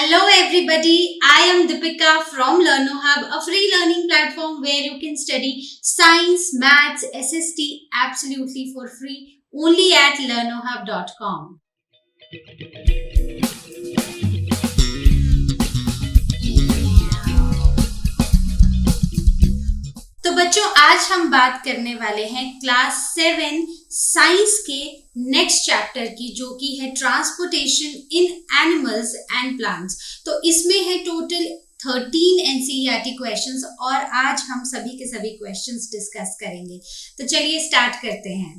Hello everybody, I am Deepika from LearnoHub, a free learning platform where you can study science, maths, SST absolutely for free only at learnohub.com. तो बच्चों आज हम बात करने वाले हैं क्लास 7 साइंस के नेक्स्ट चैप्टर की, जो कि है transportation in animals and plants. तो इसमें है टोटल 13 एनसीईआरटी क्वेश्चंस और आज हम सभी के सभी क्वेश्चंस डिस्कस करेंगे। तो चलिए स्टार्ट करते हैं।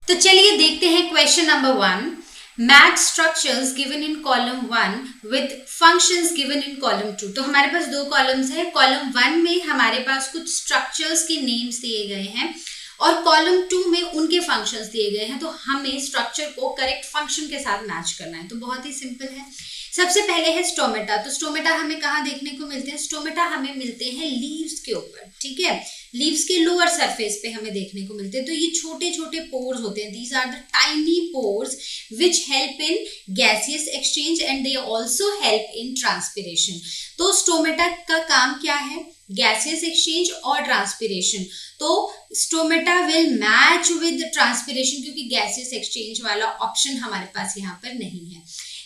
तो चलिए देखते हैं question number 1। Match structures given in column 1 with functions given in column 2। तो हमारे पास दो कॉलम्स है। कॉलम 1 में हमारे पास कुछ स्ट्रक्चर्स के नेम्स दिए गए हैं और कॉलम 2 में उनके फंक्शंस दिए गए हैं। तो हमें स्ट्रक्चर को करेक्ट फंक्शन के साथ मैच करना है। तो बहुत ही सिंपल है। सबसे पहले है स्टोमेटा। तो स्टोमेटा हमें कहाँ देखने को मिलते हैं? स्टोमेटा हमें मिलते हैं लीव्स के ऊपर, ठीक है, लीव्स के लोअर सरफेस पे हमें देखने को मिलते हैं। तो ये छोटे छोटे पोर्स होते हैं। These are the tiny pores which help in gaseous exchange and they also help in transpiration. तो स्टोमेटा का काम क्या है? गैसियस एक्सचेंज और ट्रांसपिरेशन। तो stomata will match with transpiration क्योंकि गैसियस एक्सचेंज वाला ऑप्शन हमारे पास यहाँ पर नहीं है।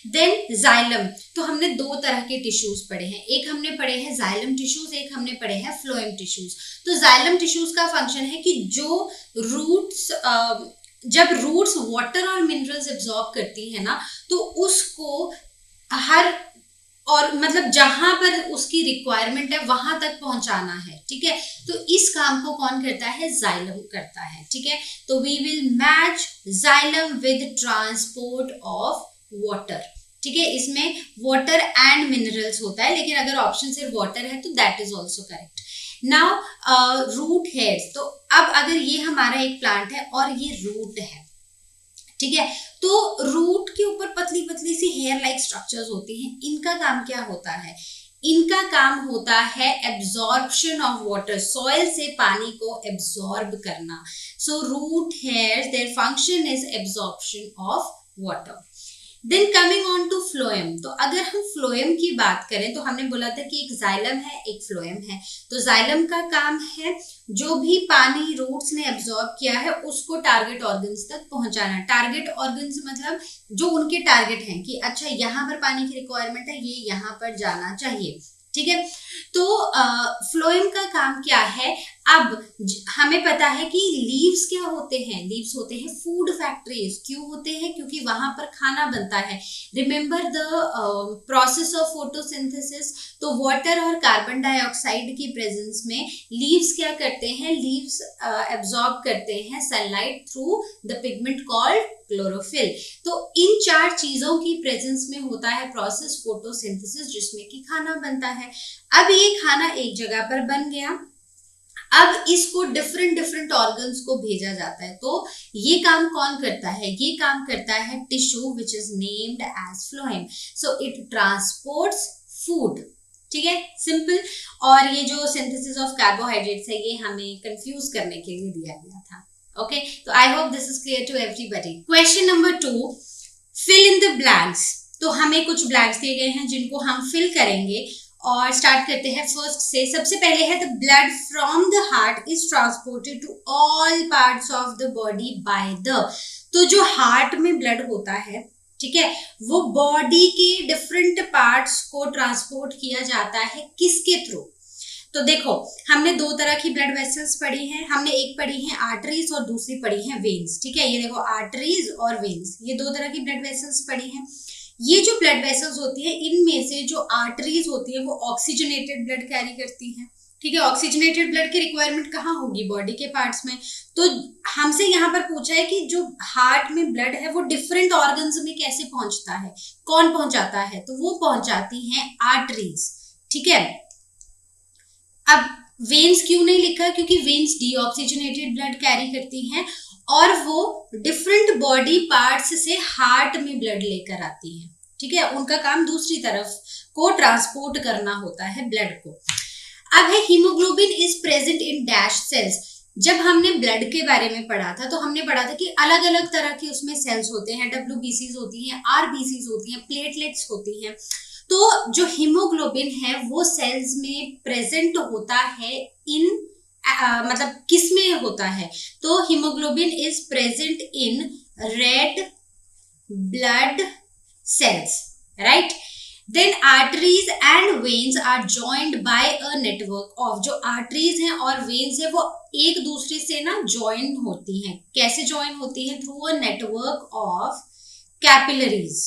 Then xylem. तो हमने दो तरह के टिश्यूज पढ़े हैं। एक हमने पढ़े हैं जाइलम टिश्यूज, एक हमने पढ़े हैं फ्लोएम टिश्यूज। तो जाइलम टिश्यूज का फंक्शन है कि जो रूट्स जब रूट्स वाटर और मिनरल्स एब्जॉर्ब करती है ना, तो उसको हर और मतलब जहां पर उसकी रिक्वायरमेंट है वहां तक पहुंचाना है, ठीक है। तो इस काम को कौन करता है? जाइलम करता है, ठीक है। तो we will match xylem with transport of water, ठीक है। इसमें वाटर एंड मिनरल्स होता है, लेकिन अगर ऑप्शन सिर्फ वाटर है तो that is also correct. Now root hairs. तो अब अगर ये हमारा एक प्लांट है और ये रूट है, ठीक है, तो रूट के ऊपर पतली पतली सी हेयर लाइक स्ट्रक्चर्स होती हैं। इनका काम क्या होता है? इनका काम होता है एब्जॉर्प्शन ऑफ वाटर, सॉइल से पानी को एब्जॉर्ब करना। So root hairs their function is absorption of water. Then coming on to phloem. तो अगर हम फ्लोएम की बात करें तो हमने बोला था कि एक जाइलम है एक फ्लोएम है। तो जाइलम का काम है जो भी पानी रूट्स ने एब्जॉर्ब किया है उसको टारगेट ऑर्गन्स तक पहुंचाना। टारगेट ऑर्गन्स मतलब जो उनके टारगेट हैं कि अच्छा यहाँ पर पानी की रिक्वायरमेंट है, ये यहाँ पर जाना चाहिए, ठीक है। तो फ्लोएम का काम क्या है? अब हमें पता है कि लीव्स क्या होते हैं? लीव्स होते हैं फूड फैक्ट्रीज। क्यों होते हैं? क्योंकि वहां पर खाना बनता है। Remember the process of photosynthesis. तो वाटर और कार्बन डाइऑक्साइड की प्रेजेंस में लीव्स क्या करते हैं? लीव्स एब्जॉर्ब करते हैं sunlight through the pigment called chlorophyll. तो इन चार चीजों की प्रेजेंस में होता है प्रोसेस फोटोसिंथेसिस, जिसमें कि खाना बनता है। अब ये खाना एक जगह पर बन गया, अब इसको डिफरेंट डिफरेंट ऑर्गन्स को भेजा जाता है। तो ये काम कौन करता है? ये काम करता है tissue which is named as phloem. So it transports food, ठीक है, सिंपल। और ये जो सिंथेसिस ऑफ कार्बोहाइड्रेट्स है ये हमें कंफ्यूज करने के लिए दिया गया था। ओके, तो I hope this is clear to everybody. Question number 2, fill in the blanks. तो हमें कुछ ब्लैंक्स दिए गए हैं जिनको हम फिल करेंगे और स्टार्ट करते हैं फर्स्ट से। सबसे पहले है the blood from the heart is transported to all parts of the body by the. तो जो हार्ट में ब्लड होता है, ठीक है, वो बॉडी के डिफरेंट पार्ट्स को ट्रांसपोर्ट किया जाता है किसके थ्रू? तो देखो हमने दो तरह की ब्लड वेसल्स पढ़ी हैं। हमने एक पढ़ी है आर्टरीज और दूसरी पढ़ी है वेन्स, ठीक है। ये देखो आर्टरीज और वेन्स, ये दो तरह की ब्लड वेसल्स पढ़ी हैं। ये जो ब्लड वेसल्स होती है इनमें से जो आर्टरीज होती है वो ऑक्सीजनेटेड ब्लड कैरी करती हैं, ठीक है। ऑक्सीजनेटेड ब्लड की रिक्वायरमेंट कहाँ होगी? बॉडी के पार्ट्स में। तो हमसे यहाँ पर पूछा है कि जो हार्ट में ब्लड है वो डिफरेंट ऑर्गन्स में कैसे पहुंचता है, कौन पहुंचाता है? तो वो पहुंचाती हैं आर्टरीज, ठीक है। अब वेन्स क्यों नहीं लिखा? क्योंकि वेन्स डीऑक्सीजनेटेड ब्लड कैरी करती हैं और वो डिफरेंट बॉडी पार्ट्स से हार्ट में ब्लड लेकर आती हैं, ठीक है। उनका काम दूसरी तरफ को ट्रांसपोर्ट करना होता है ब्लड को। अब है haemoglobin is present in dash cells. जब हमने ब्लड के बारे में पढ़ा था तो हमने पढ़ा था कि अलग अलग तरह के उसमें सेल्स होते हैं, WBCs होती हैं, RBCs होती हैं, प्लेटलेट्स होती हैं। तो जो हीमोग्लोबिन है वो सेल्स में प्रेजेंट होता है इन मतलब किस में होता है, तो haemoglobin is present in red blood cells, right? Then arteries and veins are joined by a network of, जो arteries हैं और veins है वो एक दूसरे से ना join होती हैं। कैसे join होती हैं? Through a network of capillaries,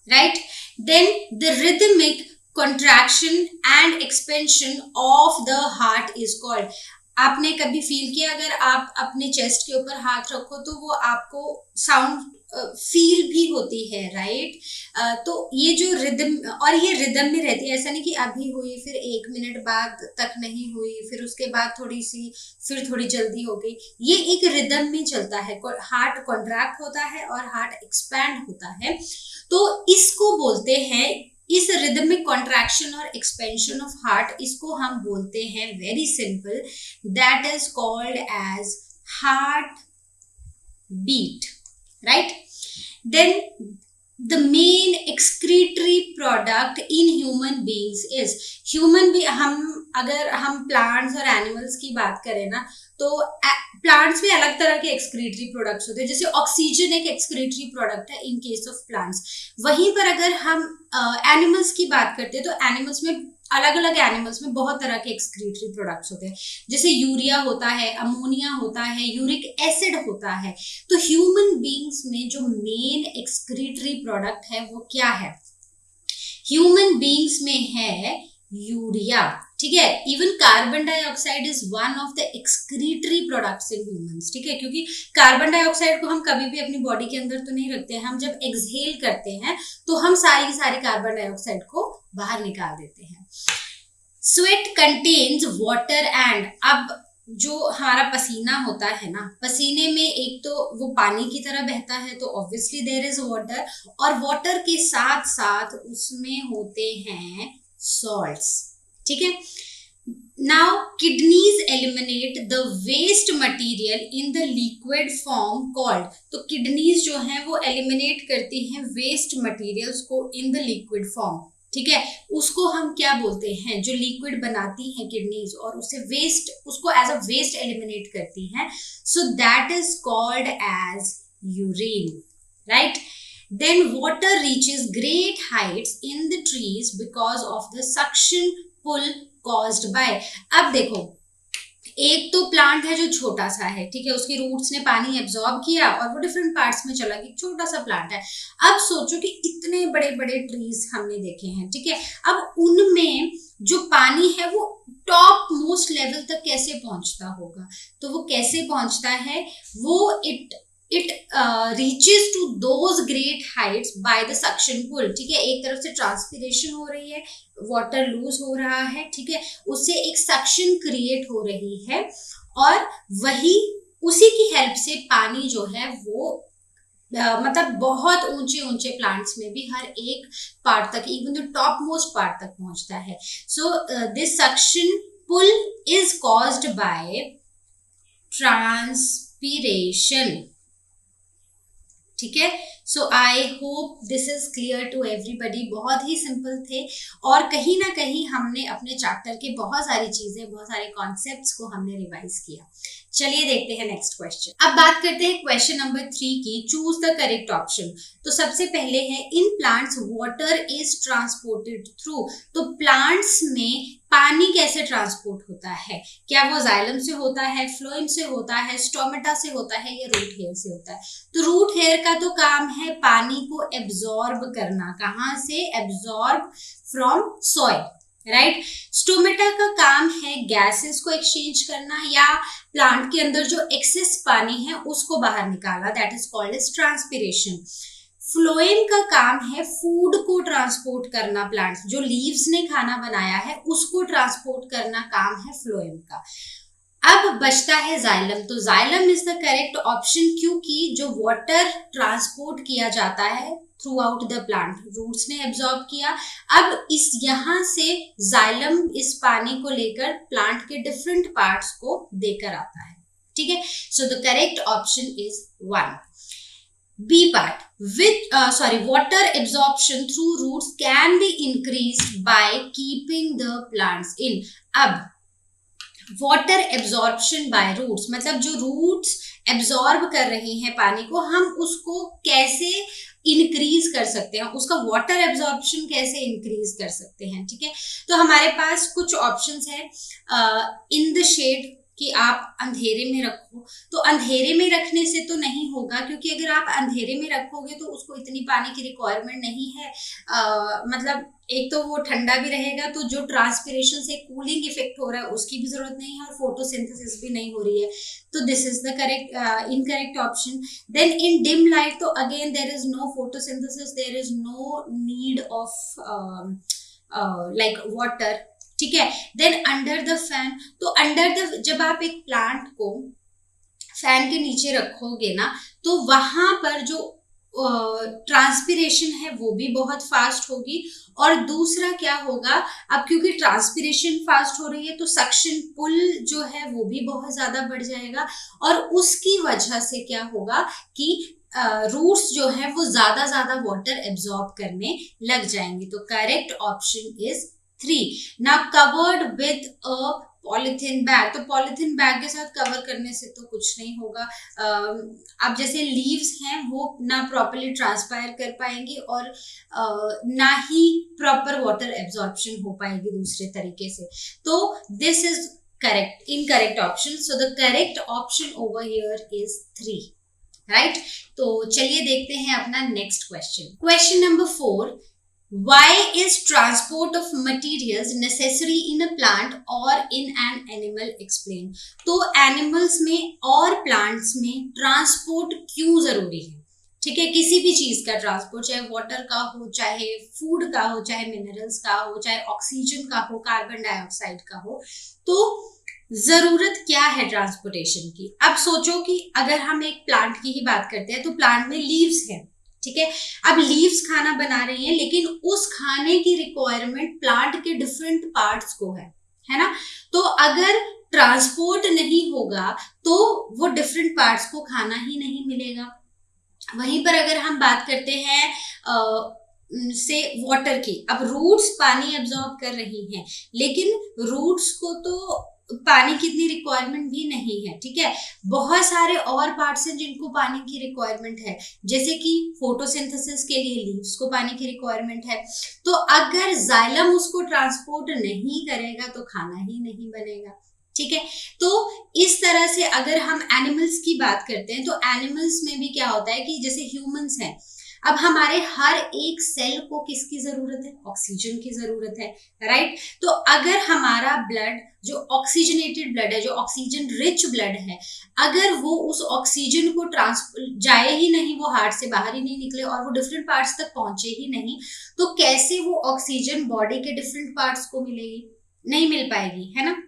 right? Then the rhythmic contraction and expansion of the heart is called, आपने कभी फील किया अगर आप अपने चेस्ट के ऊपर हाथ रखो तो वो आपको साउंड फील भी होती है, राइट? तो ये जो रिदम, और ये रिदम में रहती है, ऐसा नहीं कि अभी हुई फिर 1 मिनट बाद तक नहीं हुई, फिर उसके बाद थोड़ी सी, फिर थोड़ी जल्दी हो गई, ये एक रिदम में चलता है। हार्ट कॉन्ट्रैक्ट होता है और हार्ट एक्सपैंड होता है, तो इसको बोलते हैं, इस रिदमिक कॉन्ट्रैक्शन और एक्सपेंशन ऑफ हार्ट, इसको हम बोलते हैं very simple, that is called as heart beat, right? Then the main excretory product in human beings is, human भी, अगर हम प्लांट्स और एनिमल्स की बात करें ना, तो प्लांट्स में अलग तरह के एक्सक्रीटरी प्रोडक्ट्स होते हैं, जैसे ऑक्सीजन एक एक्सक्रीटरी प्रोडक्ट है इन केस ऑफ प्लांट्स। वहीं पर अगर हम एनिमल्स की बात करते हैं तो एनिमल्स में, अलग अलग एनिमल्स में बहुत तरह के एक्सक्रीटरी प्रोडक्ट्स होते हैं, जैसे यूरिया होता है, अमोनिया होता है, यूरिक एसिड होता है। तो ह्यूमन बींग्स में जो मेन एक्सक्रीटरी प्रोडक्ट है वो क्या है? ह्यूमन बींग्स में है यूरिया, ठीक है? Even carbon dioxide is one of the excretory products in humans, ठीक है? क्योंकि कार्बन डाइऑक्साइड को हम कभी भी अपनी बॉडी के अंदर तो नहीं रखते हैं, हम जब एक्सहेल करते हैं तो हम सारी की सारी कार्बन डाइऑक्साइड को बाहर निकाल देते हैं। स्वेट कंटेन्स वाटर एंड, अब जो हमारा पसीना होता है ना, पसीने में एक तो वो पानी की तरह बहता है तो ऑब्वियसली देयर इज वाटर, और वाटर के साथ साथ उसमें होते हैं सॉल्ट्स, ठीक है? Now kidneys eliminate the waste material in the liquid form called, तो किडनीज जो हैं वो एलिमिनेट करती हैं वेस्ट मटेरियल्स को इन द लिक्विड फॉर्म, ठीक है? उसको हम क्या बोलते हैं? जो लिक्विड बनाती हैं किडनीज और उसे वेस्ट, उसको एज अ वेस्ट एलिमिनेट करती हैं, so that is called as urine, right? Then water reaches great heights in the trees because of the suction pull caused by, अब देखो, एक तो प्लांट है जो छोटा सा है, ठीक है? उसकी रूट्स ने पानी एब्जॉर्ब किया और वो डिफरेंट पार्ट्स में चला गया, छोटा सा प्लांट है। अब सोचो कि इतने बड़े बड़े ट्रीज हमने देखे हैं, ठीक है? अब उनमें जो पानी है वो टॉप मोस्ट लेवल तक कैसे पहुंचता होगा? तो वो कैसे पहुंचता है? वो it reaches to those great heights by the suction pull, ठीक है? एक तरफ से ट्रांसपिरेशन हो रही है, वाटर लूज हो रहा है, ठीक है? उससे एक सक्शन क्रिएट हो रही है और वही, उसी की हेल्प से पानी जो है वो मतलब बहुत ऊंचे ऊंचे प्लांट्स में भी हर एक पार्ट तक, even the top most part तक पहुंचता है। So this suction pull is caused by transpiration, ठीक है? So I hope this is clear to everybody. बहुत ही सिंपल थे और कहीं ना कहीं हमने अपने चैप्टर के बहुत सारी चीजें, बहुत सारे कॉन्सेप्ट्स को हमने रिवाइज किया। चलिए देखते हैं नेक्स्ट क्वेश्चन। अब बात करते हैं क्वेश्चन नंबर 3 की, चूज द करेक्ट ऑप्शन। तो सबसे पहले है, in plants water is transported through, तो प्लांट्स में पानी कैसे ट्रांसपोर्ट होता है? क्या वो जाइलम से होता है, फ्लोएम से होता है, स्टोमेटा से होता है या रूट हेयर से होता है? तो रूट हेयर का तो काम है पानी को एब्जॉर्ब करना, कहाँ से? Absorb from soil, right? Stomata का काम है गैसेस को एक्सचेंज करना या प्लांट के अंदर जो एक्सेस पानी है उसको बाहर निकालना, that is called as transpiration. Phloem का काम है फूड को ट्रांसपोर्ट करना, प्लांट्स जो लीव्स ने खाना बनाया है उसको ट्रांसपोर्ट करना काम है फ्लोएम का। अब बचता है जाइलम। तो xylem is the correct option, क्योंकि जो वाटर ट्रांसपोर्ट किया जाता है throughout the plant, roots ने एब्जॉर्ब किया। अब इस यहाँ से जाइलम इस पानी को लेकर प्लांट के डिफरेंट पार्ट्स को देकर आता है, ठीक है। So the correct option is 1, B part. Water absorption through roots can be increased by keeping the plants in। अब वाटर एब्जॉर्प्शन बाय रूट्स, मतलब जो रूट्स एब्जॉर्ब कर रही हैं पानी को, हम उसको कैसे इंक्रीज कर सकते हैं, उसका वाटर एब्जॉर्प्शन कैसे इंक्रीज कर सकते हैं, ठीक है। तो हमारे पास कुछ ऑप्शंस है। इन द शेड, कि आप अंधेरे में रखो। तो अंधेरे में रखने से तो नहीं होगा, क्योंकि अगर आप अंधेरे में रखोगे तो उसको इतनी पानी की रिक्वायरमेंट नहीं है। मतलब एक तो वो ठंडा भी रहेगा, तो जो ट्रांसपिरेशन से कूलिंग इफेक्ट हो रहा है उसकी भी जरूरत नहीं है, और फोटोसिंथेसिस भी नहीं हो रही है। तो this is the correct incorrect option. Then in dim light, तो again there is no photosynthesis, there is no need of like water, ठीक है। देन अंडर द फैन, तो अंडर द, जब आप एक प्लांट को फैन के नीचे रखोगे ना, तो वहां पर जो ट्रांसपिरेशन है वो भी बहुत फास्ट होगी। और दूसरा क्या होगा, अब क्योंकि ट्रांसपिरेशन फास्ट हो रही है तो सक्शन पुल जो है वो भी बहुत ज्यादा बढ़ जाएगा, और उसकी वजह से क्या होगा कि रूट्स जो है वो ज्यादा वाटर एब्जॉर्ब करने लग जाएंगे। तो correct option is 3। Now covered with a polythene bag, तो पॉलिथीन बैग के साथ कवर करने से तो कुछ नहीं होगा। अब जैसे लीव्स हैं वो ना प्रॉपरली ट्रांसपायर कर पाएंगे, और ना ही प्रॉपर वाटर एब्जॉर्प्शन हो पाएगी दूसरे तरीके से। तो this is correct, incorrect option. So the correct option over here is 3, right. तो चलिए देखते हैं अपना next question. Question number 4, why is transport of materials necessary in a plant or in an animal? explain। तो animals में और plants में transport क्यों जरूरी है, ठीक है। किसी भी चीज का ट्रांसपोर्ट, चाहे वाटर का हो, चाहे फूड का हो, चाहे मिनरल्स का हो, चाहे ऑक्सीजन का हो, कार्बन डाइऑक्साइड का हो, तो जरूरत क्या है ट्रांसपोर्टेशन की। अब सोचो कि अगर हम एक प्लांट की ही बात करते हैं, तो प्लांट में लीव्स हैं, ठीक है। अब लीव्स खाना बना रही हैं, लेकिन उस खाने की रिक्वायरमेंट प्लांट के डिफरेंट पार्ट्स को है ना। तो अगर ट्रांसपोर्ट नहीं होगा तो वो डिफरेंट पार्ट्स को खाना ही नहीं मिलेगा। वहीं पर अगर हम बात करते हैं से वाटर की, अब रूट्स पानी एब्जॉर्ब कर रही हैं, लेकिन रूट्स को तो पानी की इतनी रिक्वायरमेंट भी नहीं है, ठीक है। बहुत सारे और पार्ट्स हैं जिनको पानी की रिक्वायरमेंट है, जैसे कि फोटोसिंथेसिस के लिए लीव्स को पानी की रिक्वायरमेंट है। तो अगर जाइलम उसको ट्रांसपोर्ट नहीं करेगा तो खाना ही नहीं बनेगा, ठीक है। तो इस तरह से अगर हम एनिमल्स की बात करते हैं, तो एनिमल्स में भी क्या होता है कि जैसे ह्यूमंस हैं, अब हमारे हर एक सेल को किसकी जरूरत है, ऑक्सीजन की जरूरत है, राइट। तो अगर हमारा ब्लड जो ऑक्सीजनेटेड ब्लड है, जो ऑक्सीजन रिच ब्लड है, अगर वो उस ऑक्सीजन को जाए ही नहीं, वो हार्ट से बाहर ही नहीं निकले और वो डिफरेंट पार्ट्स तक पहुंचे ही नहीं, तो कैसे वो ऑक्सीजन बॉडी के डिफरेंट पार्ट्स को मिलेगी, नहीं मिल पाएगी, है ना।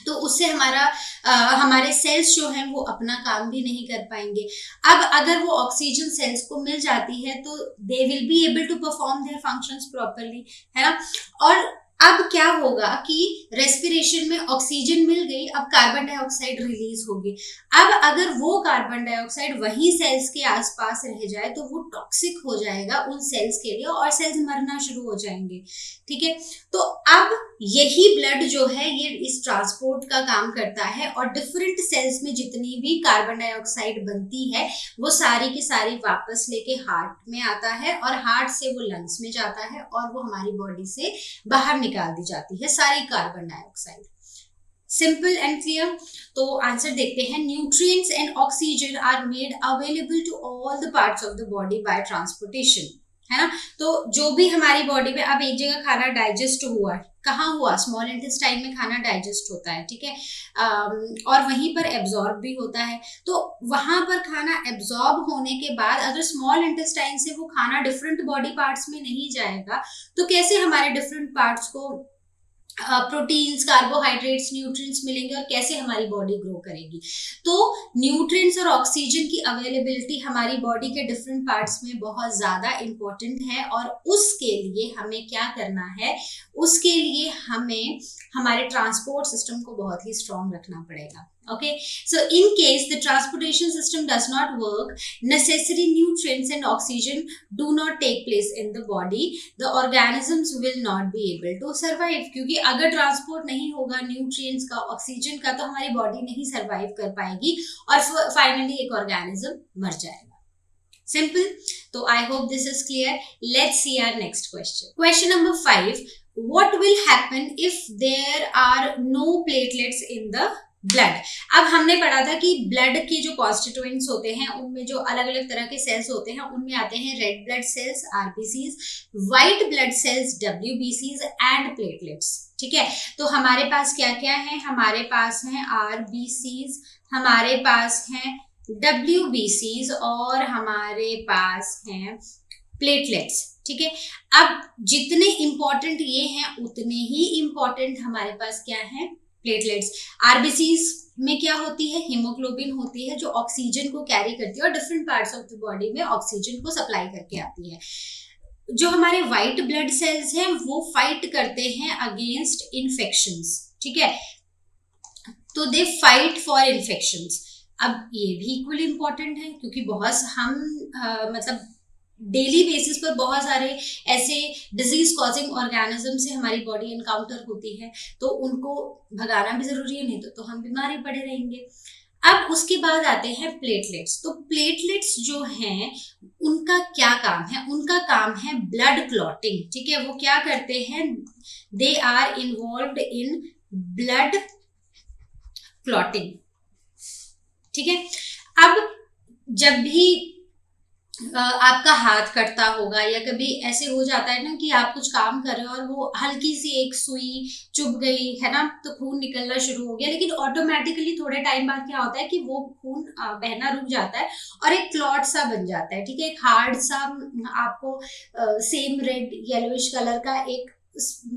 तो उससे हमारे सेल्स जो हैं वो अपना काम भी नहीं कर पाएंगे। अब अगर वो ऑक्सीजन सेल्स को मिल जाती है तो they will be able to perform their functions properly, है ना। और अब क्या होगा कि रेस्पिरेशन में ऑक्सीजन मिल गई, अब कार्बन डाइऑक्साइड रिलीज होगी। अब अगर वो कार्बन डाइऑक्साइड वही सेल्स के आसपास रह जाए तो वो टॉक्सिक हो जाएगा उन सेल्स के लिए, और सेल्स मरना शुरू हो जाएंगे, ठीक है। तो अब यही ब्लड जो है ये इस ट्रांसपोर्ट का काम करता है, और डिफरेंट सेल्स में जितनी भी कार्बन डाइऑक्साइड बनती है वो सारी की सारी वापस लेके हार्ट में आता है, और हार्ट से वो लंग्स में जाता है, और वो हमारी बॉडी से बाहर निकाल दी जाती है सारी carbon dioxide. Simple and clear. तो आंसर देखते हैं। Nutrients and oxygen are made available to all the parts of the body by transportation, है ना। तो जो भी हमारी बॉडी में, अब एक जगह खाना डाइजेस्ट हुआ, कहाँ हुआ, स्मॉल इंटेस्टाइन में खाना डाइजेस्ट होता है, ठीक है, और वहीं पर एब्जॉर्ब भी होता है। तो वहां पर खाना एब्जॉर्ब होने के बाद अगर स्मॉल इंटेस्टाइन से वो खाना डिफरेंट बॉडी पार्ट्स में नहीं जाएगा, तो कैसे हमारे डिफरेंट पार्ट्स को प्रोटीन्स, कार्बोहाइड्रेट्स, न्यूट्रिएंट्स मिलेंगे और कैसे हमारी बॉडी ग्रो करेगी। तो न्यूट्रिएंट्स और ऑक्सीजन की अवेलेबिलिटी हमारी बॉडी के डिफरेंट पार्ट्स में बहुत ज्यादा इंपॉर्टेंट है, और उसके लिए हमें क्या करना है, उसके लिए हमें हमारे ट्रांसपोर्ट सिस्टम को बहुत ही स्ट्रांग रखना पड़ेगा। Okay, so in case the transportation system does not work, necessary nutrients and oxygen do not take place in the body, the organisms will not be able to survive। क्योंकि अगर transport नहीं होगा nutrients का, oxygen का, तो हमारी body नहीं survive कर पाएगी और फाइनली एक ऑर्गेनिज्म मर जाएगा। सिंपल। तो I hope this is clear. Let's see our next question. Question number 5, what will happen if there are no platelets in the blood. अब हमने पढ़ा था कि ब्लड के जो कॉन्स्टिट्यूएंट्स होते हैं उनमें जो अलग अलग तरह के सेल्स होते हैं उनमें आते हैं red blood cells RBCs, white blood cells डब्ल्यूबीसीज एंड प्लेटलेट्स। ठीक है, तो हमारे पास क्या क्या है, हमारे पास हैं आरबीसीज, हमारे पास हैं डब्ल्यूबीसीज और हमारे पास हैं प्लेटलेट्स। ठीक है, अब जितने इंपॉर्टेंट ये हैं उतने ही इंपॉर्टेंट हमारे पास क्या है, प्लेटलेट्स। आरबीसीज में क्या होती है, हीमोग्लोबिन होती है जो ऑक्सीजन को कैरी करती है और different parts of the body में ऑक्सीजन को सप्लाई करके आती है। जो हमारे व्हाइट ब्लड सेल्स हैं वो फाइट करते हैं अगेंस्ट इन्फेक्शंस। ठीक है, तो दे फाइट फॉर इन्फेक्शंस। अब ये भी इक्वली इंपॉर्टेंट है क्योंकि बहुत हम मतलब डेली बेसिस पर बहुत सारे ऐसे डिजीज कॉजिंग ऑर्गेनिज्म से हमारी बॉडी एनकाउंटर होती है, तो उनको भगाना भी जरूरी है, नहीं तो हम बीमार ही पड़े रहेंगे। अब उसके बाद आते हैं प्लेटलेट्स। तो प्लेटलेट्स जो हैं उनका क्या काम है, उनका काम है ब्लड क्लॉटिंग। ठीक है, वो क्या करते हैं, they are involved in blood clotting. ठीक है, अब जब भी आपका हाथ कटता होगा या कभी ऐसे हो जाता है ना कि आप कुछ काम कर रहे हो और वो हल्की सी एक सुई चुभ गई है ना, तो खून निकलना शुरू हो गया, लेकिन ऑटोमेटिकली थोड़े टाइम बाद क्या होता है कि वो खून बहना रुक जाता है और एक क्लॉट सा बन जाता है। ठीक है, एक हार्ड सा आपको सेम रेड येलोइश कलर का एक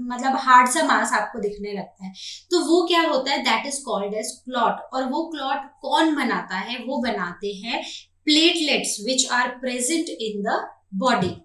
मतलब हार्ड सा मांस आपको दिखने लगता है, तो वो क्या होता है, that is called as clot. और वो क्लॉट कौन बनाता है, वो बनाते हैं platelets which are present in the body.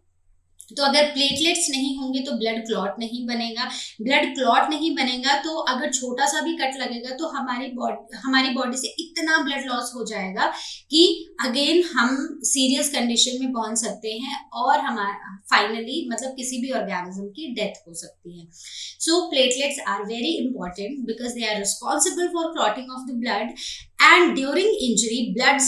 तो अगर प्लेटलेट्स नहीं होंगे तो ब्लड क्लॉट नहीं बनेगा, ब्लड क्लॉट नहीं बनेगा तो अगर छोटा सा भी कट लगेगा तो हमारी बॉडी से इतना ब्लड लॉस हो जाएगा कि अगेन हम सीरियस कंडीशन में पहुंच सकते हैं और हमारा फाइनली मतलब किसी भी ऑर्गेनिज्म की डेथ हो सकती है। So platelets are very important because they are responsible for clotting of the blood and during injury blood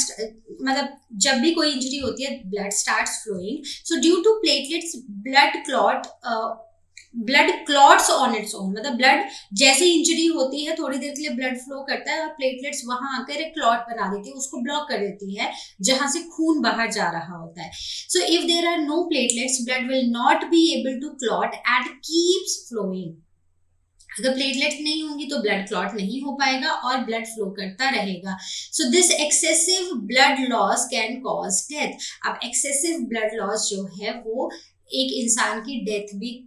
मतलब जब भी कोई इंजरी होती है blood starts flowing, so due to platelets blood clots on its own. मतलब blood जैसे injury होती है थोड़ी देर के लिए ब्लड फ्लो करता है और प्लेटलेट्स वहां आकर एक क्लॉट बना देती है, उसको ब्लॉक कर देती है जहां से खून बाहर जा रहा होता है। So if there are no platelets blood will not be able to clot and keeps flowing. अगर प्लेटलेट्स नहीं होंगी तो ब्लड क्लॉट नहीं हो पाएगा और ब्लड फ्लो करता रहेगा। So this excessive blood loss can cause death. अब एक्सेसिव ब्लड लॉस जो है वो एक इंसान की डेथ भी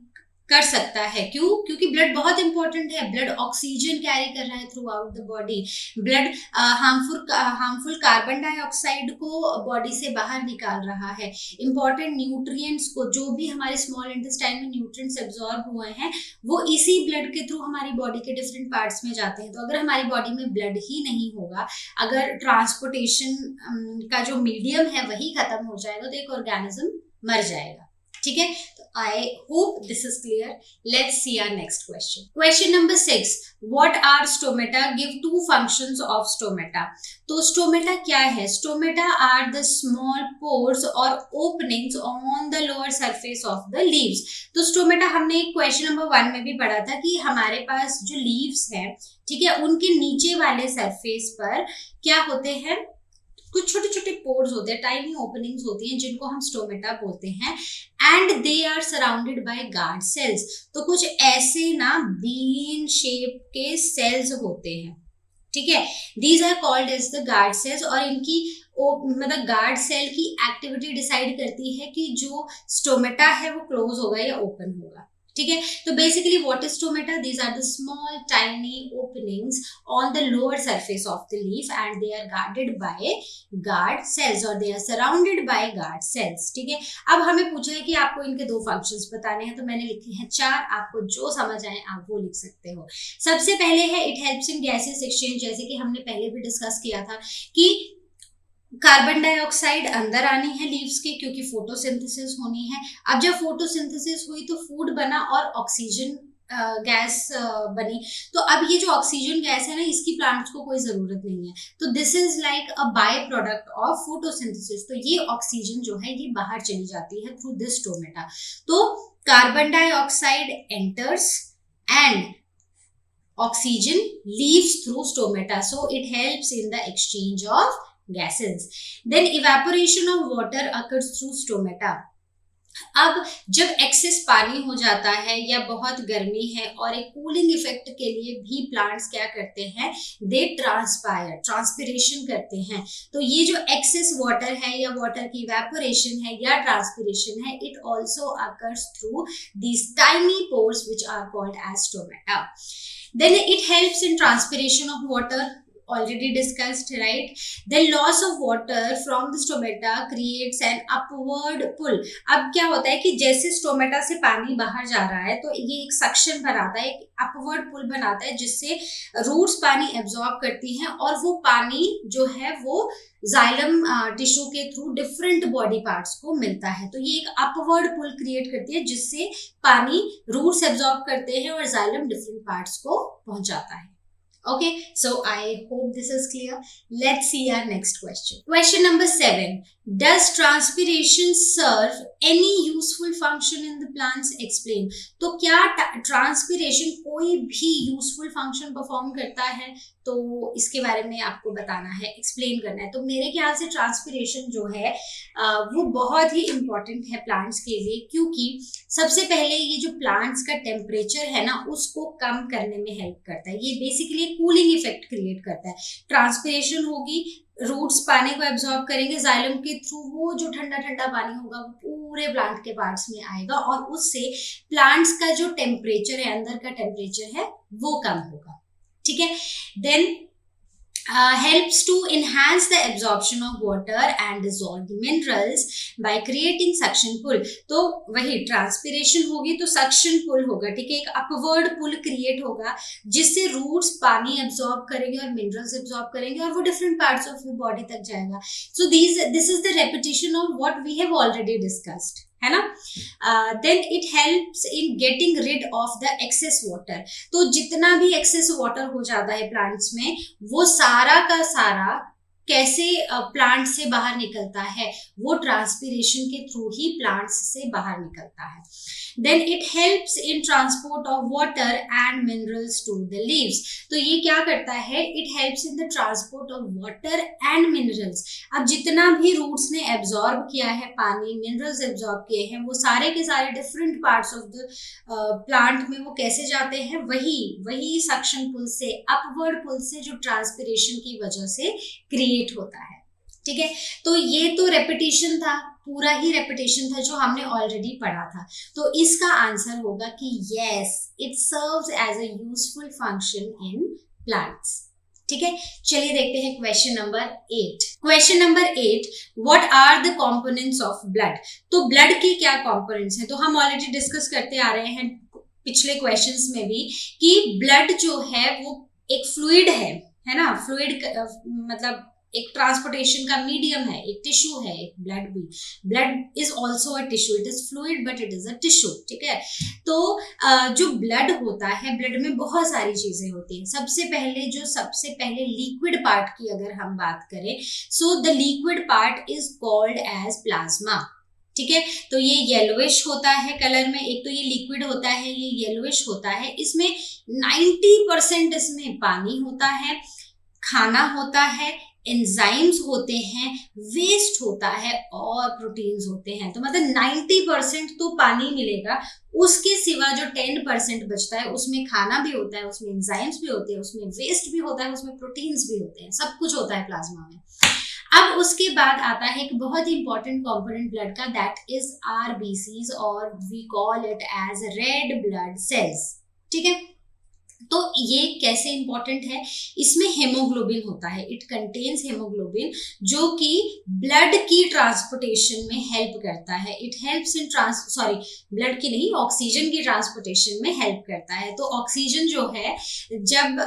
कर सकता है। क्यों? क्योंकि ब्लड बहुत इंपॉर्टेंट है, ब्लड ऑक्सीजन कैरी कर रहा है throughout the body. Blood harmful carbon dioxide को बॉडी से बाहर निकाल रहा है, इंपॉर्टेंट न्यूट्रिएंट्स को जो भी हमारे स्मॉल इंटेस्टाइन में न्यूट्रिएंट्स एब्जॉर्ब हुए हैं वो इसी ब्लड के थ्रू हमारी बॉडी के डिफरेंट पार्ट्स में जाते हैं। तो अगर हमारी बॉडी में ब्लड ही नहीं होगा, अगर ट्रांसपोर्टेशन का जो मीडियम है वही खत्म हो जाएगा तो एक ऑर्गेनिज्म मर जाएगा। ठीक है, तो I hope this is clear. Let's see our next question. Question number 6. What are stomata? Give two functions of stomata. तो stomata क्या है? Stomata are the small pores or openings on the lower surface of the leaves. तो stomata हमने question number 1 में भी पढ़ा था कि हमारे पास जो leaves है, ठीक है, उनके नीचे वाले surface पर क्या होते हैं, कुछ छोटे छोटे पोर्स होते हैं, टाइनी ओपनिंग्स होती हैं जिनको हम स्टोमेटा बोलते हैं and they are surrounded by guard cells. तो कुछ ऐसे ना बीन शेप के सेल्स होते हैं, ठीक है, these are called as the guard cells. और इनकी मतलब गार्ड सेल की एक्टिविटी डिसाइड करती है कि जो स्टोमेटा है वो क्लोज होगा या ओपन होगा। ठीक है। तो basically what is stomata? These are the small tiny openings on the lower surface of the leaf and they are guarded by guard cells और they are surrounded by guard cells. ठीक है। अब हमें पूछा है कि आपको इनके दो फंक्शंस बताने हैं, तो मैंने लिखे हैं 4, आपको जो समझ आए आप वो लिख सकते हो। सबसे पहले है it helps in gases exchange, जैसे कि हमने पहले भी डिस्कस किया था कि कार्बन डाइऑक्साइड अंदर आनी है लीव्स के, क्योंकि फोटोसिंथेसिस होनी है। अब जब फोटोसिंथेसिस हुई तो फूड बना और ऑक्सीजन गैस बनी। तो अब ये जो ऑक्सीजन गैस है ना, इसकी प्लांट्स को कोई जरूरत नहीं है, तो this is like a by product of photosynthesis. तो ये ऑक्सीजन जो है ये बाहर चली जाती है थ्रू दिस स्टोमेटा। तो carbon dioxide enters and oxygen leaves through stomata, so it helps in the exchange of gases. Then evaporation of water occurs through stomata. अब जब एक्सेस पानी हो जाता है या बहुत गर्मी है और एक कूलिंग इफेक्ट के लिए भी प्लांट्स क्या करते हैं, दे ट्रांसपायर, ट्रांसपिरेशन करते हैं। तो ये जो एक्सेस वाटर है या वाटर की इवेपोरेशन है या ट्रांसपिरेशन है, it also occurs through these tiny pores which are called as stomata. Then it helps in transpiration of water, already discussed, right? Then loss of water from the stomata creates an upward pull. अब क्या होता है कि जैसे stomata से पानी बाहर जा रहा है तो ये एक सक्शन बनाता है, एक अपवर्ड पुल बनाता है, जिससे रूट्स पानी एब्जॉर्ब करती हैं और वो पानी जो है वो जाइलम टिश्यू के थ्रू डिफरेंट बॉडी पार्ट्स को मिलता है। तो ये एक अपवर्ड पुल क्रिएट करती है जिससे पानी रूट्स एब्जॉर्ब करते हैं और जाइलम डिफरेंट पार्ट्स को पहुंचाता है। Okay, so I hope this is clear. Let's see our next question. Question number 7. Does transpiration serve any useful function in the plants? Explain. तो क्या ट्रांसपिरेशन कोई भी यूजफुल फंक्शन परफॉर्म करता है? तो इसके बारे में आपको बताना है, एक्सप्लेन करना है। तो मेरे ख्याल से ट्रांसपिरेशन जो है वो बहुत ही इम्पोर्टेंट है प्लांट्स के लिए, क्योंकि सबसे पहले ये जो प्लांट्स का टेम्परेचर है ना उसको कम करने में हेल्प करता है। ये बेसिकली कूलिंग इफेक्ट क्रिएट करता है। ट्रांसपिरेशन होगी, रूट्स पानी को एब्जॉर्ब करेंगे जाइलम के थ्रू, वो जो ठंडा ठंडा पानी होगा वो पूरे प्लांट के पार्ट्स में आएगा और उससे प्लांट्स का जो टेम्परेचर है, अंदर का टेम्परेचर है, वो कम होगा। ठीक है। Then helps to enhance the absorption of water and dissolve the minerals by creating suction pull. तो वही ट्रांसपिरेशन होगी तो सक्शन पुल होगा। ठीक है, एक अपवर्ड पुल क्रिएट होगा जिससे रूट्स पानी एब्जॉर्ब करेंगे और मिनरल्स एब्जॉर्ब करेंगे और वो different parts of the body तक जाएगा। So this is the repetition of what we have already discussed, है ना। Then it helps in getting rid of the excess water. तो जितना भी एक्सेस वाटर हो जाता है प्लांट्स में, वो सारा का सारा कैसे प्लांट से बाहर निकलता है, वो ट्रांसपिरेशन के थ्रू ही प्लांट्स से बाहर निकलता है। Then it helps in transport of water and minerals to the leaves. तो ये क्या करता है, it helps in the transport of water and minerals. अब जितना भी रूट्स ने एब्जॉर्ब किया है पानी, मिनरल्स एब्जॉर्ब किए हैं, वो सारे के सारे different parts of the plant में वो कैसे जाते हैं, वही सक्शन पुल से, अपवर्ड पुल से, जो ट्रांसपिरेशन की वजह से क्रिएट होता है। ठीक है, तो ये तो रेपिटेशन था, पूरा ही रेपिटेशन था जो हमने ऑलरेडी पढ़ा था। तो इसका आंसर होगा कि yes, it serves as a useful function in plants. ठीक है, चलिए देखते हैं question number 8। Question number 8, what are the components of blood? तो ब्लड के क्या कंपोनेंट्स हैं? तो हम ऑलरेडी डिस्कस करते आ रहे हैं पिछले क्वेश्चंस में भी कि ब्लड जो है वो एक फ्लूइड है ना। फ्लूइड मतलब एक ट्रांसपोर्टेशन का मीडियम है, एक टिश्यू है, एक ब्लड भी। Blood is also a tissue, it is fluid but it is a tissue. ठीक है, तो जो ब्लड होता है, ब्लड में बहुत सारी चीजें होती हैं। सबसे पहले लिक्विड पार्ट की अगर हम बात करें, so the liquid part is called as plasma. ठीक है, तो ये येलोइश होता है कलर में। एक तो ये लिक्विड होता है, ये येलोइश होता है। इसमें 90% इसमें पानी होता है, खाना होता है, एंजाइम्स होते हैं, वेस्ट होता है और प्रोटीन्स होते हैं। तो मतलब 90% तो पानी मिलेगा, उसके सिवा जो 10% बचता है उसमें खाना भी होता है, उसमें एंजाइम्स भी होते हैं, उसमें वेस्ट भी होता है, उसमें प्रोटीन्स भी होते हैं, सब कुछ होता है प्लाज्मा में। अब उसके बाद आता है एक बहुत ही इंपॉर्टेंट कंपोनेंट ब्लड का, दैट इज आरबीसीज और we call it as red blood cells. ठीक है, तो ये कैसे इंपॉर्टेंट है, इसमें हेमोग्लोबिन होता है, इट कंटेन्स हेमोग्लोबिन, जो कि ब्लड की ट्रांसपोर्टेशन में हेल्प करता है। इट हेल्प्स इन ब्लड की नहीं, ऑक्सीजन की ट्रांसपोर्टेशन में हेल्प करता है। तो ऑक्सीजन जो है जब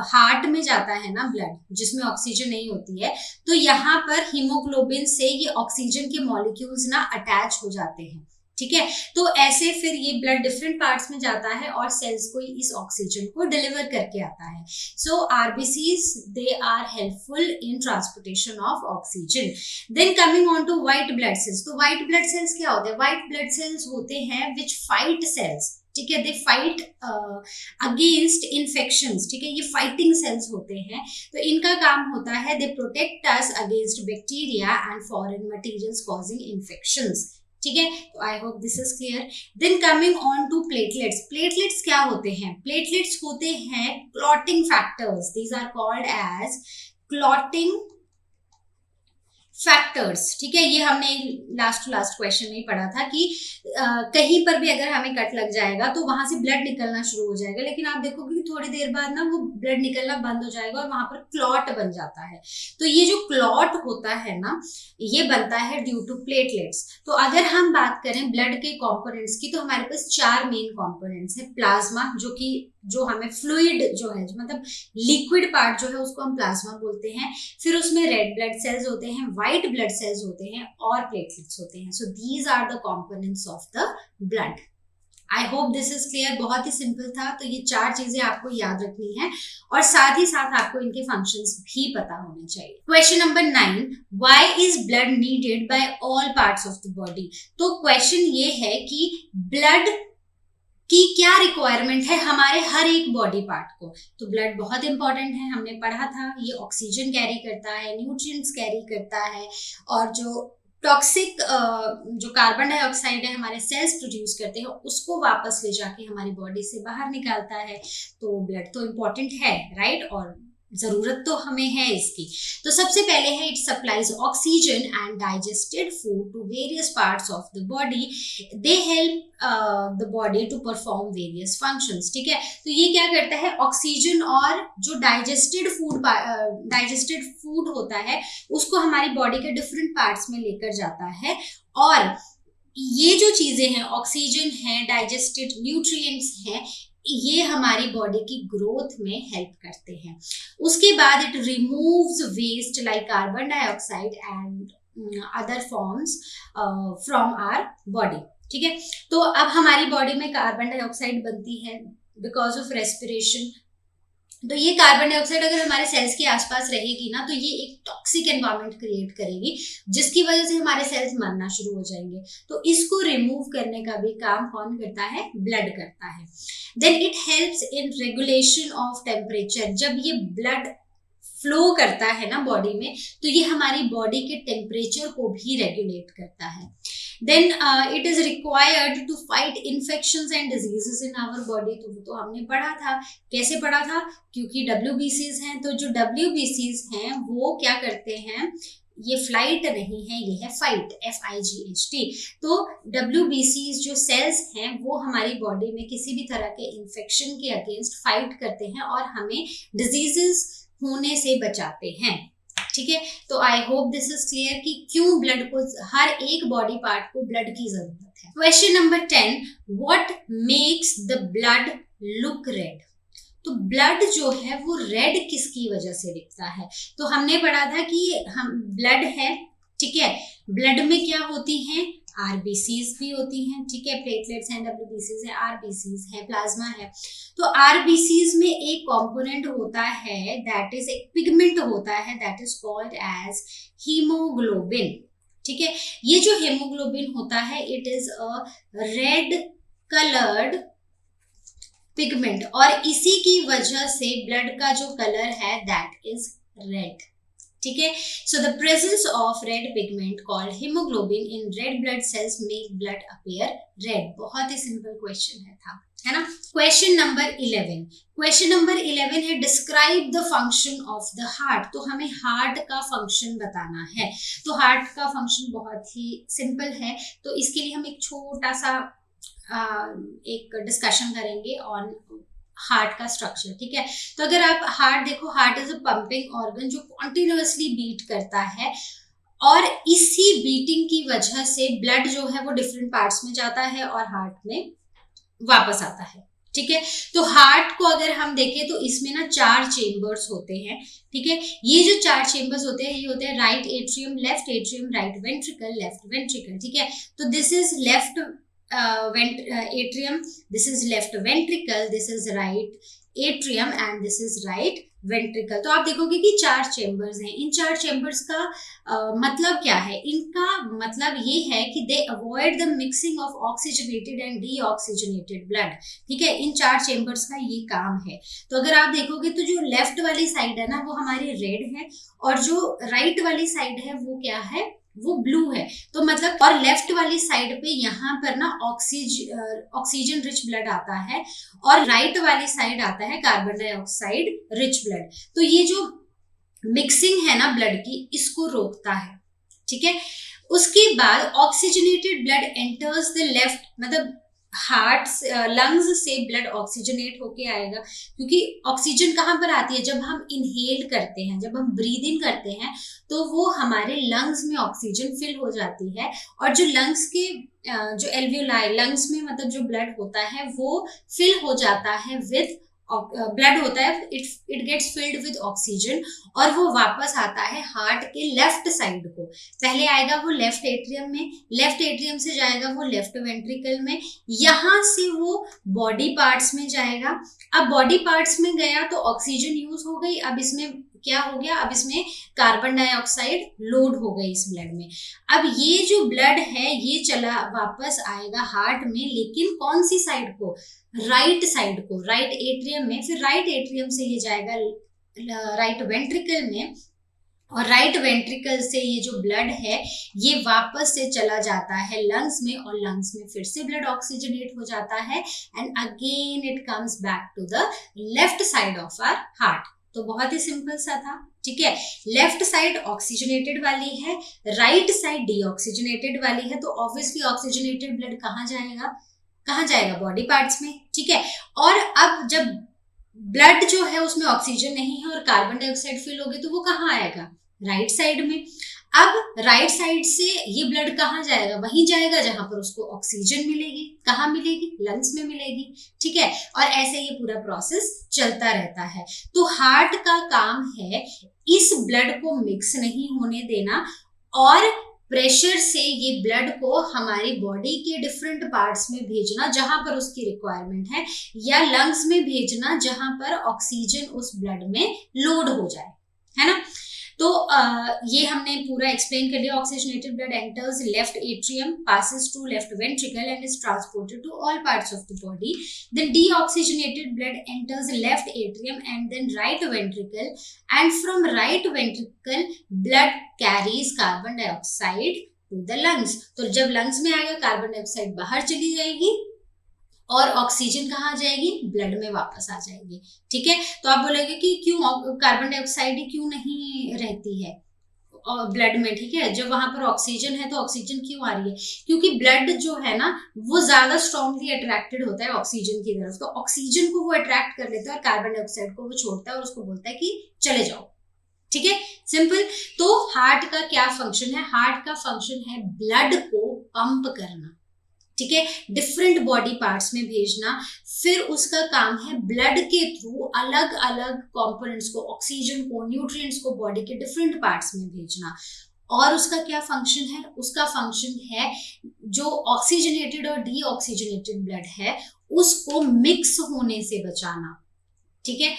हार्ट में जाता है ना ब्लड, जिसमें ऑक्सीजन नहीं होती है, तो यहाँ पर हीमोग्लोबिन से ये ऑक्सीजन के मॉलिक्यूल्स ना अटैच हो जाते हैं। ठीक है, तो ऐसे फिर ये ब्लड डिफरेंट पार्ट्स में जाता है और सेल्स को इस ऑक्सीजन को डिलीवर करके आता है। So RBCs they are helpful in transportation of oxygen. Then coming on to white blood cells. तो व्हाइट ब्लड सेल्स क्या होते हैं? व्हाइट ब्लड सेल्स होते हैं विच फाइट सेल्स। ठीक है, दे फाइट अगेंस्ट इन्फेक्शंस। ठीक है, ये फाइटिंग सेल्स होते हैं। तो इनका काम होता है they protect us against bacteria and foreign materials causing infections. ठीक है, तो I hope this is clear. Then coming on to platelets. Platelets क्या होते हैं? प्लेटलेट्स होते हैं clotting factors. These are called as clotting factors. ठीक है, ये हमने लास्ट क्वेश्चन में ही पढ़ा था कि कहीं पर भी अगर हमें कट लग जाएगा तो वहां से ब्लड निकलना शुरू हो जाएगा, लेकिन आप देखोगे कि थोड़ी देर बाद ना वो ब्लड निकलना बंद हो जाएगा और वहां पर क्लॉट बन जाता है। तो ये जो क्लॉट होता है ना, ये बनता है ड्यू टू प्लेटलेट्स। तो अगर हम बात करें ब्लड के कॉम्पोनेंट्स की, तो हमारे पास 4 मेन कॉम्पोनेंट्स है। प्लाज्मा, जो हमें फ्लूइड जो है, मतलब लिक्विड पार्ट जो है, उसको हम प्लाज्मा बोलते हैं। फिर उसमें रेड ब्लड सेल्स होते हैं, व्हाइट ब्लड सेल्स होते हैं और प्लेटलेट्स होते हैं। So these are the components of the blood. I hope this is clear. बहुत ही सिंपल था। तो ये 4 चीजें आपको याद रखनी है और साथ ही साथ आपको इनके फंक्शंस भी पता होने चाहिए। Question number 9, why is blood needed bye all parts of the body. तो क्वेश्चन ये है कि ब्लड की क्या रिक्वायरमेंट है हमारे हर एक बॉडी पार्ट को। तो ब्लड बहुत इंपॉर्टेंट है, हमने पढ़ा था। ये ऑक्सीजन कैरी करता है, न्यूट्रिएंट्स कैरी करता है, और जो टॉक्सिक जो कार्बन डाइऑक्साइड है हमारे सेल्स प्रोड्यूस करते हैं, उसको वापस ले जाके हमारी बॉडी से बाहर निकालता है। तो ब्लड तो इम्पॉर्टेंट है, राइट, और जरूरत तो हमें है इसकी। तो सबसे पहले है it supplies oxygen and digested food to various parts of the body. They help the body to perform various functions. ठीक है, तो ये क्या करता है, ऑक्सीजन और जो डाइजेस्टेड फूड होता है उसको हमारी बॉडी के डिफरेंट पार्ट्स में लेकर जाता है। और ये जो चीजें हैं, ऑक्सीजन है, डाइजेस्टेड न्यूट्रिएंट्स हैं, ये हमारी बॉडी की ग्रोथ में हेल्प करते हैं। उसके बाद it removes waste like carbon dioxide and other forms from our body. ठीक है, तो अब हमारी बॉडी में कार्बन डाइऑक्साइड बनती है बिकॉज ऑफ रेस्पिरेशन। तो ये कार्बन डाइऑक्साइड अगर हमारे सेल्स के आसपास रहेगी ना, तो ये एक टॉक्सिक एनवायरनमेंट क्रिएट करेगी, जिसकी वजह से हमारे सेल्स मरना शुरू हो जाएंगे। तो इसको रिमूव करने का भी काम कौन करता है? ब्लड करता है। Then it helps in regulation of temperature. जब ये ब्लड फ्लो करता है ना बॉडी में, तो ये हमारी बॉडी के टेम्परेचर को भी रेगुलेट करता है। Then it is required to fight infections and diseases in our body. तो हमने पढ़ा था। कैसे पढ़ा था? क्योंकि WBCs हैं, तो जो WBCs हैं वो क्या करते हैं, ये फ्लाइट नहीं है, ये है फाइट, FIGHT। तो WBCs जो सेल्स हैं वो हमारी बॉडी में किसी भी तरह के इन्फेक्शन के अगेंस्ट फाइट करते हैं और हमें डिजीजेस होने से बचाते हैं। ठीक है, तो I hope this is clear कि क्यों ब्लड को, हर एक बॉडी पार्ट को ब्लड की जरूरत है। Question number 10, what makes the blood look red. तो ब्लड जो है वो रेड किसकी वजह से दिखता है? तो हमने पढ़ा था कि हम ब्लड है, ठीक है, ब्लड में क्या होती हैं, आरबीसीज भी होती हैं। ठीक है, प्लेटलेट्स हैं, WBCs है, आरबीसीज है, प्लाज्मा है। तो आरबीसीज में एक कंपोनेंट होता है, दैट इज एक पिगमेंट होता है, that is called as haemoglobin. ठीक है, ये जो हीमोग्लोबिन होता है, it is a red coloured pigment, और इसी की वजह से ब्लड का जो कलर है दैट इज रेड। ठीक है। So the presence of red pigment called haemoglobin in red blood sales make blood appear red. बहुत ही सिंपल क्वेश्चन है ना। क्वेश्चन नंबर 11, क्वेश्चन नंबर 11 है describe the function of the heart. तो हमें heart का फंक्शन बताना है। तो हार्ट का फंक्शन बहुत ही सिंपल है, तो इसके लिए हम एक छोटा सा एक डिस्कशन करेंगे ऑन हार्ट का स्ट्रक्चर, ठीक है। तो अगर आप हार्ट देखो, heart is a pumping organ जो कॉन्टिन्यूअसली बीट करता है, और इसी बीटिंग की वजह से ब्लड जो है वो डिफरेंट पार्ट्स में जाता है और हार्ट में वापस आता है, ठीक है। तो हार्ट को अगर हम देखें तो इसमें ना 4 चेम्बर्स होते हैं, ठीक है। ये जो 4 चेम्बर्स होते हैं, ये होते हैं right atrium, left atrium, right ventricle, left ventricle, ठीक है। तो this is left atrium, this is left ventricle, this is right atrium and this is right ventricle। तो आप देखोगे कि 4 चेम्बर्स हैं। इन 4 चेम्बर्स का मतलब क्या है? इनका मतलब ये है कि दे avoid the mixing of oxygenated and deoxygenated blood, ठीक है। इन 4 चेम्बर्स का ये काम है। तो अगर आप देखोगे तो जो लेफ्ट वाली साइड है ना वो हमारी रेड है, और जो राइट वाली साइड है वो क्या है? वो ब्लू है। तो मतलब, और लेफ्ट वाली साइड पे यहाँ पर ना ऑक्सीजन रिच ब्लड आता है, और राइट वाली साइड आता है कार्बन डाइऑक्साइड रिच ब्लड। तो ये जो मिक्सिंग है ना ब्लड की, इसको रोकता है, ठीक है। उसके बाद oxygenated blood enters the left, मतलब हार्ट लंग्स से ब्लड ऑक्सीजनेट होके आएगा, क्योंकि ऑक्सीजन कहाँ पर आती है? जब हम इनहेल करते हैं, जब हम ब्रीद इन करते हैं, तो वो हमारे लंग्स में ऑक्सीजन फिल हो जाती है, और जो लंग्स के जो एल्वियोलाई, लंग्स में मतलब जो ब्लड होता है वो फिल हो जाता है विद ब्लड होता है, it gets filled with oxygen, और वो वापस आता है हार्ट के लेफ्ट साइड को। पहले आएगा वो लेफ्ट एट्रियम में, लेफ्ट एट्रियम से जाएगा वो लेफ्ट वेंट्रिकल में, यहाँ से वो बॉडी पार्ट्स में जाएगा। अब बॉडी पार्ट्स में गया तो ऑक्सीजन यूज हो गई, अब इसमें क्या हो गया? अब इसमें कार्बन डाइऑक्साइड लोड हो गई इस ब्लड में। अब ये जो ब्लड है ये चला वापस आएगा हार्ट में, लेकिन कौन सी साइड को? राइट साइड को, राइट एट्रियम में। फिर राइट एट्रियम से ये जाएगा राइट वेंट्रिकल में, और राइट वेंट्रिकल से ये जो ब्लड है ये वापस से चला जाता है लंग्स में, और लंग्स में फिर से ब्लड ऑक्सीजनेट हो जाता है, and again it comes back to the left side of our heart. तो बहुत ही सिंपल सा था, ठीक है। लेफ्ट साइड ऑक्सीजनेटेड वाली है, राइट साइड डीऑक्सीजनेटेड वाली है, तो ऑब्वियसली ऑक्सीजनेटेड ब्लड कहाँ जाएगा? बॉडी पार्ट्स में, ठीक है। और अब जब ब्लड जो है उसमें ऑक्सीजन नहीं है और कार्बन डाइऑक्साइड फिल हो गई, तो वो कहाँ आएगा? राइट साइड में। अब राइट साइड से ये ब्लड कहाँ जाएगा? वहीं जाएगा जहां पर उसको ऑक्सीजन मिलेगी। कहाँ मिलेगी? लंग्स में मिलेगी, ठीक है। और ऐसे ये पूरा प्रोसेस चलता रहता है। तो हार्ट का काम है इस ब्लड को मिक्स नहीं होने देना, और प्रेशर से ये ब्लड को हमारी बॉडी के डिफरेंट पार्ट्स में भेजना जहां पर उसकी रिक्वायरमेंट है, या लंग्स में भेजना जहां पर ऑक्सीजन उस ब्लड में लोड हो जाए, है ना। तो ये हमने पूरा एक्सप्लेन कर लिया। Oxygenated blood enters left atrium, passes to left ventricle and is transported to all parts of the body. Then deoxygenated blood enters left atrium and then right ventricle, and from right ventricle blood carries carbon dioxide to the lungs. तो जब lungs में आएगा carbon dioxide बाहर चली जाएगी, और oxygen कहाँ जाएगी? ब्लड में वापस आ जाएगी, ठीक है। तो आप बोलेंगे कि क्यों कार्बन डाइऑक्साइड क्यों नहीं रहती है ब्लड में, ठीक है। जब वहां पर ऑक्सीजन है तो ऑक्सीजन क्यों आ रही है? क्योंकि ब्लड जो है ना वो ज्यादा स्ट्रांगली अट्रैक्टेड होता है ऑक्सीजन की तरफ, तो ऑक्सीजन को वो अट्रैक्ट कर लेता है और कार्बन डाइऑक्साइड को वो छोड़ता है और उसको बोलता है कि चले जाओ, ठीक है, सिंपल। तो हार्ट का क्या फंक्शन है? हार्ट का फंक्शन है ब्लड को पंप करना, ठीक है, डिफरेंट बॉडी पार्ट्स में भेजना। फिर उसका काम है ब्लड के थ्रू अलग अलग कंपोनेंट्स को, ऑक्सीजन को, न्यूट्रिएंट्स को बॉडी के डिफरेंट पार्ट्स में भेजना। और उसका क्या फंक्शन है? उसका फंक्शन है जो ऑक्सीजनेटेड और डीऑक्सीजनेटेड ब्लड है उसको मिक्स होने से बचाना, ठीक है।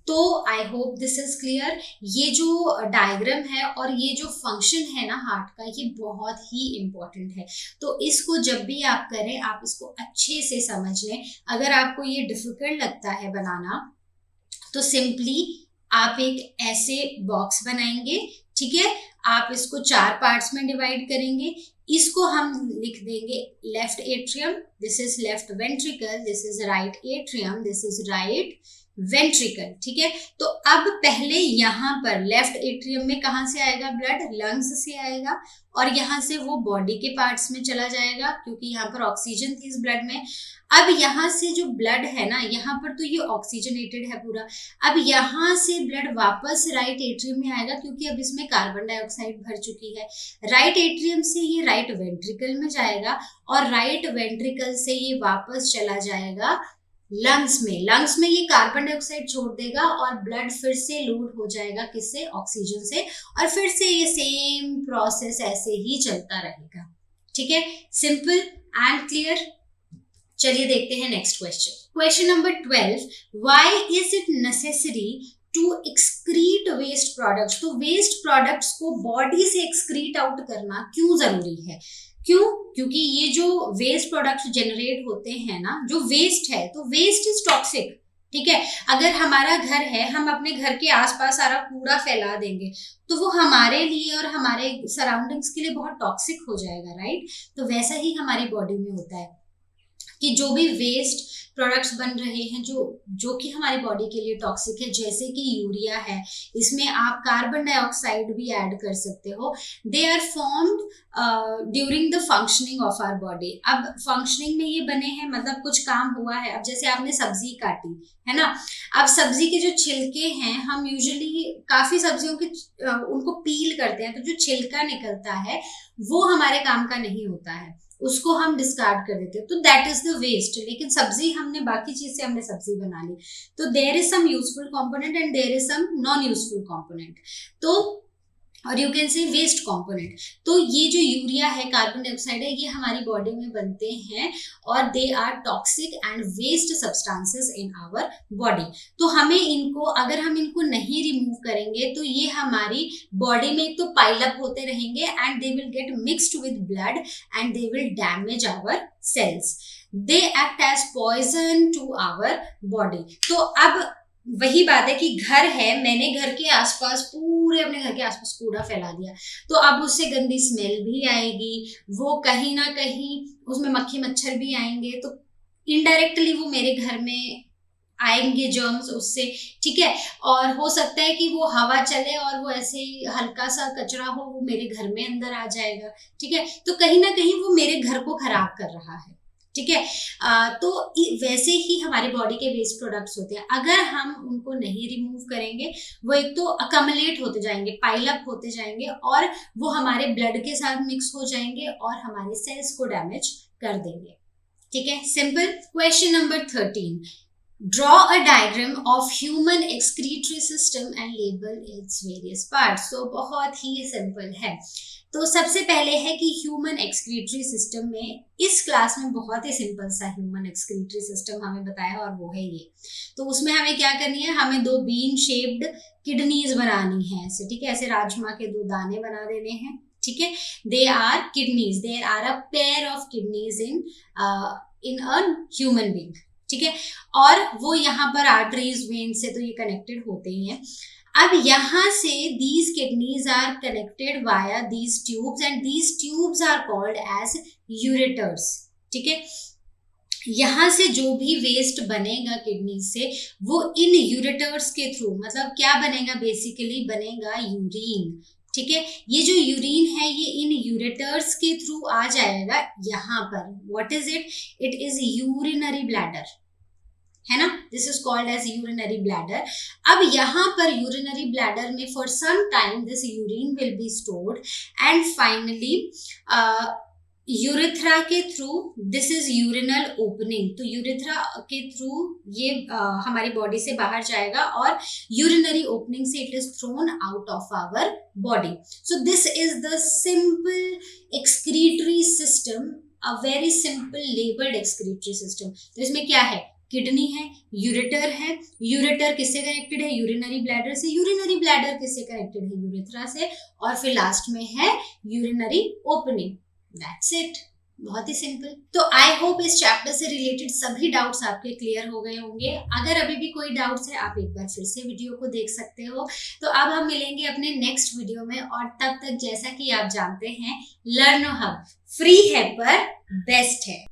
तो I hope this is clear. ये जो डायग्राम है और ये जो फंक्शन है ना हार्ट का, ये बहुत ही इंपॉर्टेंट है। तो इसको जब भी आप करें आप इसको अच्छे से समझ लें। अगर आपको ये डिफिकल्ट लगता है बनाना तो सिंपली आप एक ऐसे बॉक्स बनाएंगे ठीक है, आप इसको 4 पार्ट्स में डिवाइड करेंगे। इसको हम लिख देंगे left atrium, this is left ventricle, this is right atrium, this is right ventricle. ठीक है, तो अब पहले यहाँ पर लेफ्ट एट्रियम में कहाँ से आएगा ब्लड? लंग्स से आएगा, और यहाँ से वो बॉडी के पार्ट्स में चला जाएगा क्योंकि यहाँ पर ऑक्सीजन थी इस ब्लड में। अब यहाँ से जो ब्लड है ना, यहाँ पर तो ये ऑक्सीजनेटेड है पूरा, अब यहाँ से ब्लड वापस राइट एट्रियम में आएगा क्योंकि अब इसमें कार्बन डाइऑक्साइड भर चुकी है। राइट एट्रियम से ये राइट वेंट्रिकल में जाएगा, और राइट वेंट्रिकल से ये वापस चला जाएगा लंग्स में। लंग्स में ये कार्बन डाइऑक्साइड छोड़ देगा और ब्लड फिर से लोड हो जाएगा किससे? ऑक्सीजन से, और फिर से ये सेम प्रोसेस ऐसे ही चलता रहेगा। ठीक है, सिंपल एंड क्लियर। चलिए देखते हैं next question. Question number 12, why is it necessary to excrete waste products? तो वेस्ट प्रोडक्ट्स को बॉडी से एक्सक्रीट आउट करना क्यों जरूरी है? क्यों? क्योंकि ये जो वेस्ट प्रोडक्ट्स जनरेट होते हैं ना, जो वेस्ट है, तो वेस्ट इज टॉक्सिक। ठीक है, अगर हमारा घर है, हम अपने घर के आसपास सारा कूड़ा फैला देंगे तो वो हमारे लिए और हमारे सराउंडिंग्स के लिए बहुत टॉक्सिक हो जाएगा, राइट? तो वैसा ही हमारी बॉडी में होता है कि जो भी वेस्ट प्रोडक्ट्स बन रहे हैं जो कि हमारी बॉडी के लिए टॉक्सिक है, जैसे कि यूरिया है, इसमें आप कार्बन डाइऑक्साइड भी ऐड कर सकते हो। They are formed during the functioning of our body. अब फंक्शनिंग में ये बने हैं, मतलब कुछ काम हुआ है। अब जैसे आपने सब्जी काटी है ना, अब सब्जी के जो छिलके हैं, हम यूजुअली काफी सब्जियों के उनको पील करते हैं, तो जो छिलका निकलता है वो हमारे काम का नहीं होता है, उसको हम डिस्कार्ड कर देते हैं, तो दैट इज द वेस्ट। लेकिन सब्जी हमने बाकी चीज से हमने सब्जी बना ली, तो there is some useful component and there is some non useful component, तो और you can say waste component. तो ये जो यूरिया है, कार्बन डाइऑक्साइड है, ये हमारी बॉडी में बनते हैं और they are toxic and waste substances in our body. तो हमें इनको, अगर हम इनको नहीं रिमूव करेंगे तो ये हमारी बॉडी में एक तो पाइल अप होते रहेंगे and they will get mixed with blood and they will damage our cells. They act as poison to our body. तो अब वही बात है कि घर है, मैंने घर के आसपास पूरे अपने घर के आसपास कूड़ा फैला दिया, तो अब उससे गंदी स्मेल भी आएगी, वो कहीं ना कहीं उसमें मक्खी मच्छर भी आएंगे, तो इनडायरेक्टली वो मेरे घर में आएंगे जर्म्स उससे। ठीक है, और हो सकता है कि वो हवा चले और वो ऐसे हल्का सा कचरा हो, वो मेरे घर में अंदर आ जाएगा। ठीक है, तो कहीं ना कहीं वो मेरे घर को खराब कर रहा है। ठीक है, तो वैसे ही हमारी बॉडी के वेस्ट प्रोडक्ट्स होते हैं, अगर हम उनको नहीं रिमूव करेंगे वो एक तो अकमलेट होते जाएंगे, पाइल अप होते जाएंगे, और वो हमारे ब्लड के साथ मिक्स हो जाएंगे और हमारे सेल्स को डैमेज कर देंगे। ठीक है, simple. Question number 13, draw a diagram of human excretory system and label its various parts. तो बहुत ही सिंपल है। तो सबसे पहले है कि ह्यूमन एक्सक्रीटरी सिस्टम में, इस क्लास में बहुत ही सिंपल सा ह्यूमन एक्सक्रीटरी सिस्टम हमें बताया और वो है ये। तो उसमें हमें क्या करनी है, हमें 2 बीन शेप्ड किडनीज बनानी है ऐसे। ठीक है, ऐसे राजमा के 2 दाने बना देने हैं। ठीक है, they are kidneys, there are a pair of kidneys in a human being. ठीक है, और वो यहाँ पर आर्टरीज, वेन से तो ये कनेक्टेड होते ही हैं। अब यहाँ से these kidneys are connected via these tubes and these tubes are called as ureters। ठीक है, यहाँ से जो भी वेस्ट बनेगा किडनी से, वो इन यूरेटर्स के थ्रू, मतलब क्या बनेगा, बेसिकली बनेगा यूरिन। ठीक है, ये जो यूरिन है ये इन यूरेटर्स के थ्रू आ जाएगा यहाँ पर। What is it? It is urinary bladder, है ना, this is called as urinary bladder. अब यहाँ पर यूरिनरी ब्लैडर में for some time this urine will be stored and finally urethra के through, this is urinal opening, तो urethra के through ये हमारी बॉडी से बाहर जाएगा और यूरिनरी ओपनिंग से it is thrown out of our body. So this is the simple excretory system, a very simple labelled excretory system. तो इसमें क्या है, किडनी है, यूरेटर है, यूरेटर किससे कनेक्टेड है, यूरिनरी ब्लैडर से, यूरिनरी ब्लैडर किससे कनेक्टेड है, यूरेथ्रा से, और फिर लास्ट में है यूरिनरी ओपनिंग। दैट्स इट, बहुत ही सिंपल। तो आई होप इस चैप्टर से रिलेटेड सभी डाउट्स आपके क्लियर हो गए होंगे। अगर अभी भी कोई डाउट्स है आप एक बार फिर से वीडियो को देख सकते हो। तो अब हम मिलेंगे अपने नेक्स्ट वीडियो में, और तब तक जैसा कि आप जानते हैं लर्नो हब फ्री है पर बेस्ट है।